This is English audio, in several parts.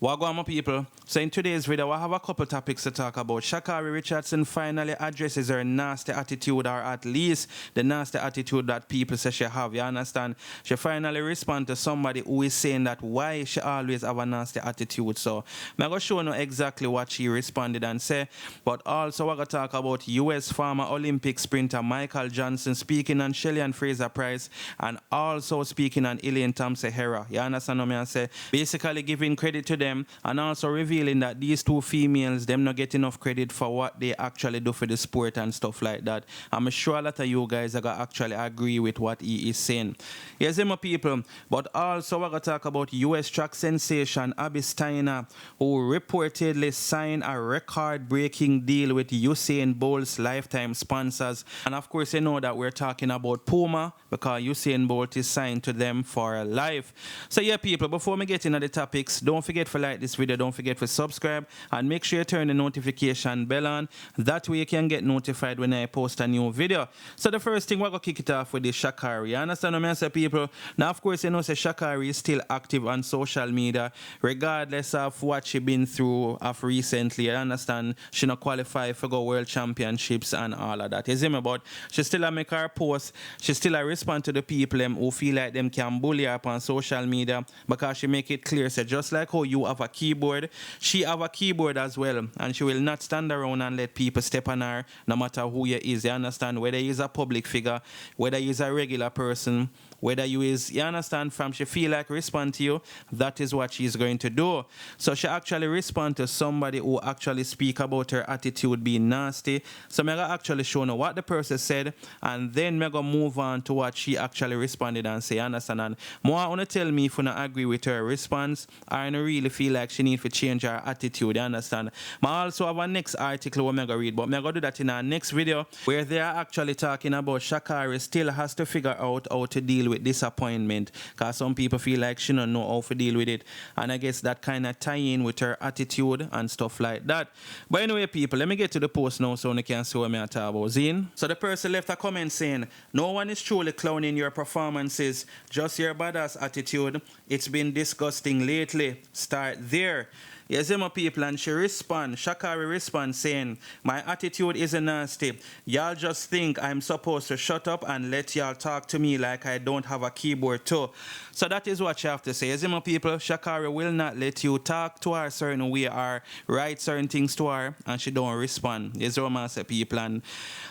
Wagwan, my people. So in today's video, I have a couple topics to talk about. Shacarri Richardson finally addresses her nasty attitude, or at least the nasty attitude that people say she have. You understand? She finally respond to somebody who is saying that why she always have a nasty attitude. So I'm going to show you exactly what she responded and say. But also we're going to talk about US former Olympic sprinter Michael Johnson speaking on Shelly and Fraser Price, and also speaking on Elaine Hera. You understand what I say? Basically giving credit to them and also revealing that these two females, them not get enough credit for what they actually do for the sport and stuff like that. I'm sure a lot of you guys are going to actually agree with what he is saying. Yes, my people, but also we're going to talk about US track sensation Steiner, who reportedly signed a record-breaking deal with Usain Bolt's lifetime sponsors. And of course, you know that we're talking about Puma because Usain Bolt is signed to them for life. So yeah, people, before we get into the topics, don't forget to like this video, don't forget to subscribe, and make sure you turn the notification bell on. That way you can get notified when I post a new video. So the first thing, we're going to kick it off with the Shacarri. You understand what I say, people? Now, of course, you know, say Shacarri is still active on social media, regardless of what she been through of recently. I understand she not qualify for go world championships and all of that. You see me? But she still make her post. She still respond to the people who feel like them can bully her up on social media, because she make it clear, say just like how you have a keyboard, she have a keyboard as well, and she will not stand around and let people step on her, no matter who you is. You understand? Whether you is a public figure, whether you is a regular person, whether you is, you understand, from she feel like respond to you, that is what she's going to do. So she actually respond to somebody who actually speak about her attitude being nasty. So I'm going to actually show you what the person said, and then I'm going to move on to what she actually responded and say, understand? And more I want to tell me if you not agree with her response, I don't really feel like she need to change her attitude, you understand? I also have a next article I'm going to read, but I'm going to do that in our next video, where they are actually talking about Shacarri still has to figure out how to deal with disappointment, because some people feel like she don't know how to deal with it, and I guess that kind of tie in with her attitude and stuff like that. But anyway, people, let me get to the post now so you can see what I'm talking about. Zine. So the person left a comment saying, no one is truly clowning your performances, just your badass attitude. It's been disgusting lately. Start there. Yes, my people, and she respond, Shacarri respond saying, my attitude isn't nasty. Y'all just think I'm supposed to shut up and let y'all talk to me like I don't have a keyboard too. So that is what you have to say. Yes, my people, Shacarri will not let you talk to her a certain way or write certain things to her, and she don't respond. Yes, my people, and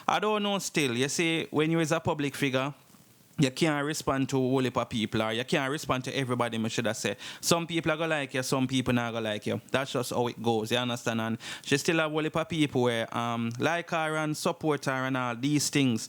I don't know still. You see, when you is a public figure, you can't respond to a whole heap of people, or you can't respond to everybody, I should have said. Some people are going to like you, some people not going to like you. That's just how it goes, you understand? And she still have a whole heap of people where like her and support her and all these things.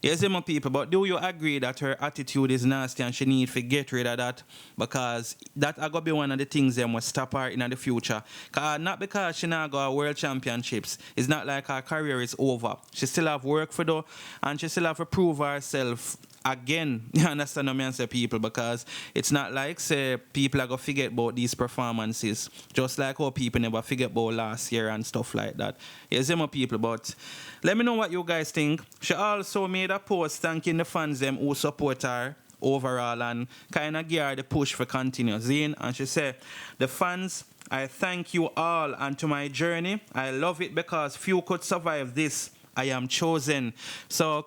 Yes, my people, but do you agree that her attitude is nasty and she need to get rid of that? Because that are going to be one of the things that must stop her in the future. Not because she not go to world championships. It's not like her career is over. She still have work for do, and she still have to prove herself again. You understand what I say, people? Because it's not like, say, people are going to forget about these performances, just like how people never forget about last year and stuff like that. Yes, my people, but let me know what you guys think. She also made a post thanking the fans them who support her overall and kind of give her the push for continue. Zine, and she said, the fans, I thank you all, and to my journey, I love it because few could survive this. I am chosen. So,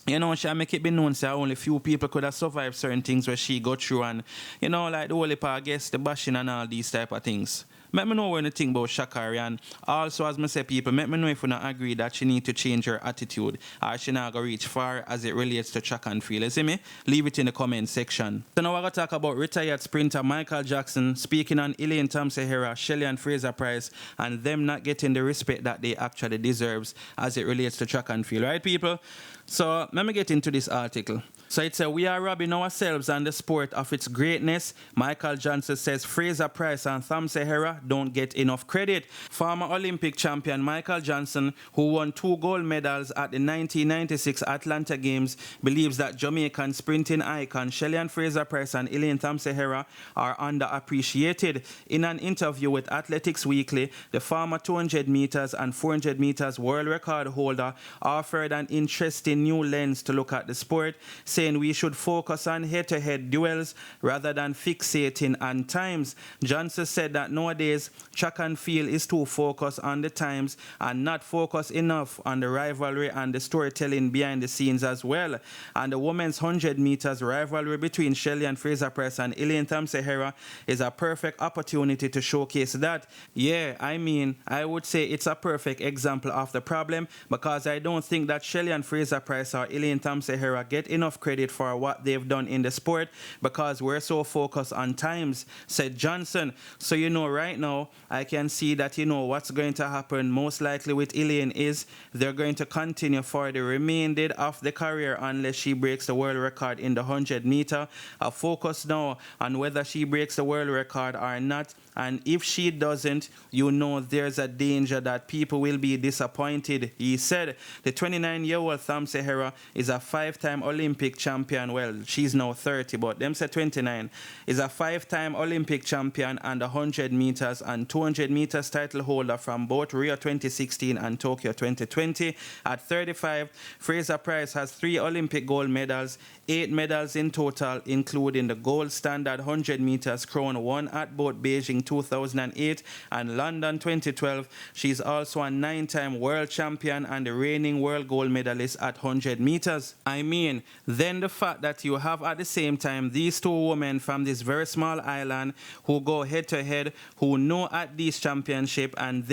you know, she make it be known that only few people could have survived certain things where she got through, and, you know, like the whole part, I guess, the bashing and all these type of things. Let me know what you think about Shacarri, and also, as I say, people, let me know if you not agree that she need to change her attitude, or she not going to reach far as it relates to track and field. You see me? Leave it in the comment section. So now we're going to talk about retired sprinter Michael Jackson speaking on Elaine Hera, Shelly and Fraser Price, and them not getting the respect that they actually deserves as it relates to track and field. Right, people? So let me get into this article. So it says, we are robbing ourselves and the sport of its greatness. Michael Johnson says Fraser Price and Hera don't get enough credit. Former Olympic champion Michael Johnson, who won 2 gold medals at the 1996 Atlanta Games, believes that Jamaican sprinting icon Shelly and Fraser Price and Elaine Hera are underappreciated. In an interview with Athletics Weekly, the former 200 meters and 400 meters world record holder offered an interesting new lens to look at the sport, saying saying we should focus on head-to-head duels rather than fixating on times. Johnson said that nowadays track and field is too focused on the times and not focused enough on the rivalry and the storytelling behind the scenes as well. And the women's 100 meters rivalry between Shelly and Fraser-Pryce and Elaine Thompson-Herah is a perfect opportunity to showcase that. Yeah, I mean, I would say it's a perfect example of the problem, because I don't think that Shelly and Fraser-Pryce or Elaine Thompson-Herah get enough credit for what they've done in the sport because we're so focused on times, said Johnson. So, right now, I can see that, what's going to happen most likely with Elaine is they're going to continue for the remainder of the career unless she breaks the world record in the 100 meter. A focus now on whether she breaks the world record or not. And if she doesn't, there's a danger that people will be disappointed. He said the 29-year-old Thompson-Herah is a 5-time Olympic champion. Well, she's now 30, but them say 29. Is a 5-time Olympic champion and 100 meters and 200 meters title holder from both Rio 2016 and Tokyo 2020. At 35, Fraser-Pryce has 3 Olympic gold medals, 8 medals in total, including the gold standard 100 meters crown won at both Beijing 2008 and London 2012. She's also a 9-time world champion and the reigning world gold medalist at 100 meters. I mean, then the fact that you have at the same time these 2 women from this very small island who go head to head, who know at these championships, and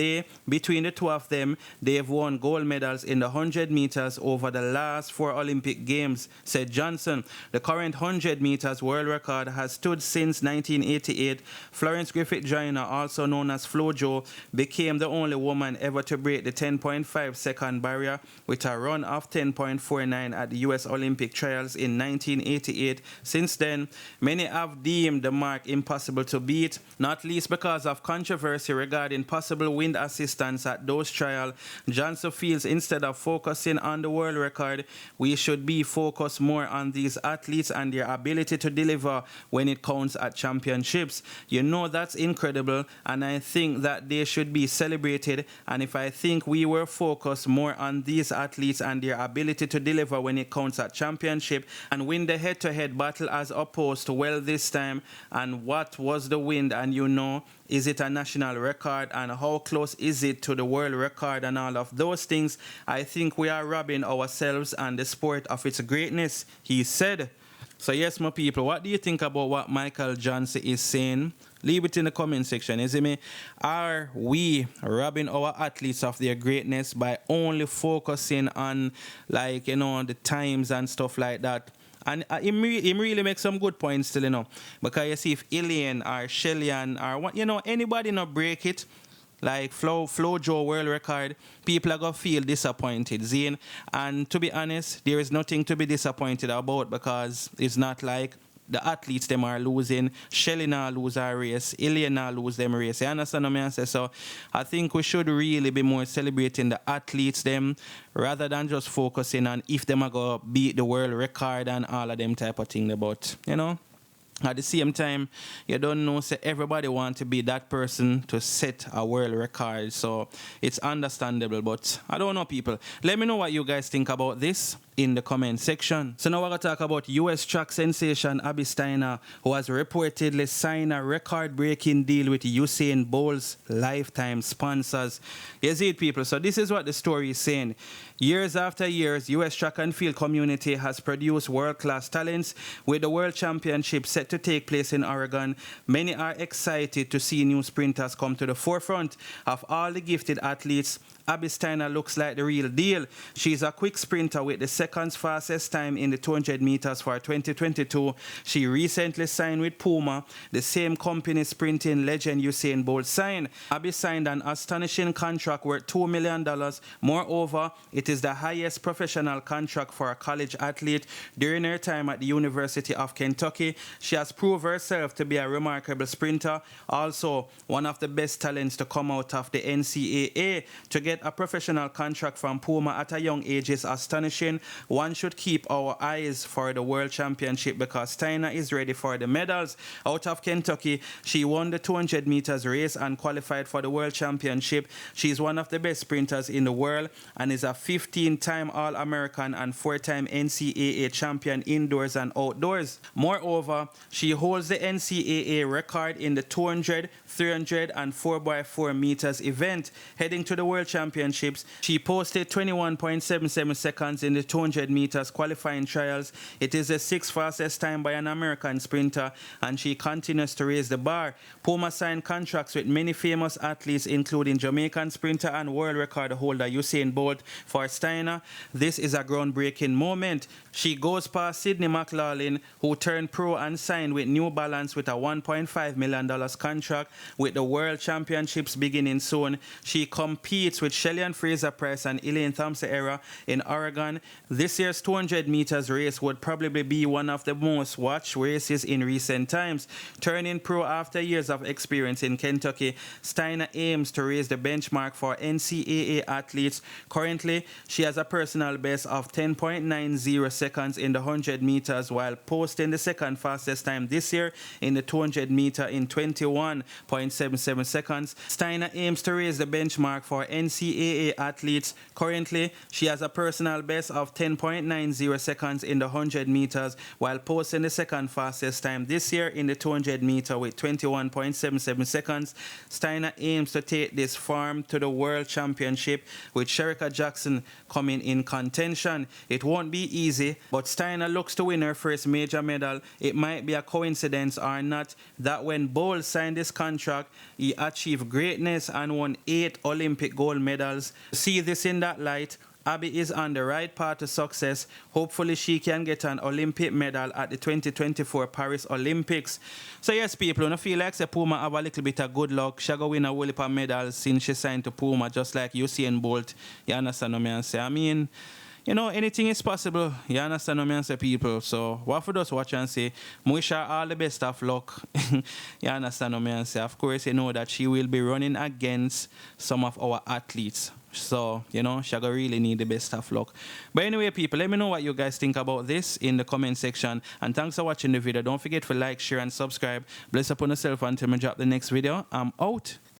between the 2 of them, they've won gold medals in the 100 meters over the last 4 Olympic Games, said Johnson. The current 100 meters world record has stood since 1988. Florence Griffith Joyner, also known as FloJo, became the only woman ever to break the 10.5 second barrier with a run of 10.49 at the US Olympic Trials in 1988. Since then, many have deemed the mark impossible to beat, not least because of controversy regarding possible wind assistance at those trials. Johnson feels instead of focusing on the world record, we should be focused more on these athletes and their ability to deliver when it counts at championships. That's incredible, and I think that they should be celebrated. And if I think we were focused more on these athletes and their ability to deliver when it counts at championship and win the head-to-head battle as opposed to, well, this time, and what was the win, and is it a national record, and how close is it to the world record, and all of those things, I think we are robbing ourselves and the sport of its greatness, he said. So yes, my people, what do you think about what Michael Johnson is saying? Leave it in the comment section, you see me? Are we robbing our athletes of their greatness by only focusing on, the times and stuff like that? And he really makes some good points still, because you see, if Elaine or Shelly or anybody not break it, like FloJo world record, people are going to feel disappointed, Zane. And to be honest, there is nothing to be disappointed about, because it's not like the athletes them are losing. Shelly now lose our race. Elaine now lose them race. You understand what I say? So I think we should really be more celebrating the athletes them rather than just focusing on if them are going to beat the world record and all of them type of thing. But, at the same time, you don't know, say everybody want to be that person to set a world record. So it's understandable, but I don't know, people. Let me know what you guys think about this in the comment section. So now we're going to talk about US track sensation Abby Steiner, who has reportedly signed a record-breaking deal with Usain Bolt's lifetime sponsors. You see it, people? So this is what the story is saying. Years after years, US track and field community has produced world-class talents. With the World Championship set to take place in Oregon, many are excited to see new sprinters come to the forefront. Of all the gifted athletes, Abby Steiner looks like the real deal. She's a quick sprinter with the second fastest time in the 200 meters for 2022. She recently signed with Puma, the same company sprinting legend Usain Bolt signed. Abby signed an astonishing contract worth $2 million. Moreover, it is the highest professional contract for a college athlete. During her time at the University of Kentucky, she has proved herself to be a remarkable sprinter, also one of the best talents to come out of the NCAA. To get a professional contract from Puma at a young age is astonishing, one should keep our eyes for the World Championship because Steiner is ready for the medals. Out of Kentucky, she won the 200 meters race and qualified for the World Championship. She is one of the best sprinters in the world and is a 15-time All-American and 4-time NCAA champion indoors and outdoors. Moreover, she holds the NCAA record in the 200, 300 and 4x4 meters event. Heading to the World Championships, she posted 21.77 seconds in the 200 meters qualifying trials. It is the 6th fastest time by an American sprinter, and she continues to raise the bar. Puma signed contracts with many famous athletes, including Jamaican sprinter and world record holder Usain Bolt. For Steiner, this is a groundbreaking moment. She goes past Sydney McLaughlin, who turned pro and signed with New Balance with a $1.5 million contract. With the World Championships beginning soon, she competes with Shelly and Fraser Price and Elaine Thompson-Era in Oregon. This year's 200 meters race would probably be one of the most watched races in recent times. Turning pro after years of experience in Kentucky, Steiner aims to raise the benchmark for NCAA athletes. Currently, she has a personal best of 10.90 seconds in the 100 meters while posting the second fastest time this year in the 200 meter in 21.77 seconds. Steiner aims to raise the benchmark for NCAA athletes. Currently, she has a personal best of 10.90 seconds in the 100 meters while posting the second fastest time this year in the 200 meter with 21.77 seconds. Steiner aims to take this form to the World Championship with Shericka Jackson coming in contention. It won't be easy, but Steiner looks to win her first major medal. It might be a coincidence or not that when Bolt signed this contract, he achieved greatness and won 8 Olympic gold medals. See this in that light, Abby is on the right path to success. Hopefully she can get an Olympic medal at the 2024 Paris Olympics. So yes, people, when I feel like Puma have a little bit of good luck, she go win a whole heap of medals since she signed to Puma, just like Usain Bolt. You understand what I say? I mean, you know, anything is possible. You understand what I say, people? So what for us watch and say, I wish her all the best of luck. You understand what I say? Of course, you know that she will be running against some of our athletes. So, you know, she will really need the best of luck. But anyway, people, let me know what you guys think about this in the comment section. And thanks for watching the video. Don't forget to like, share, and subscribe. Bless upon yourself until I drop the next video. I'm out.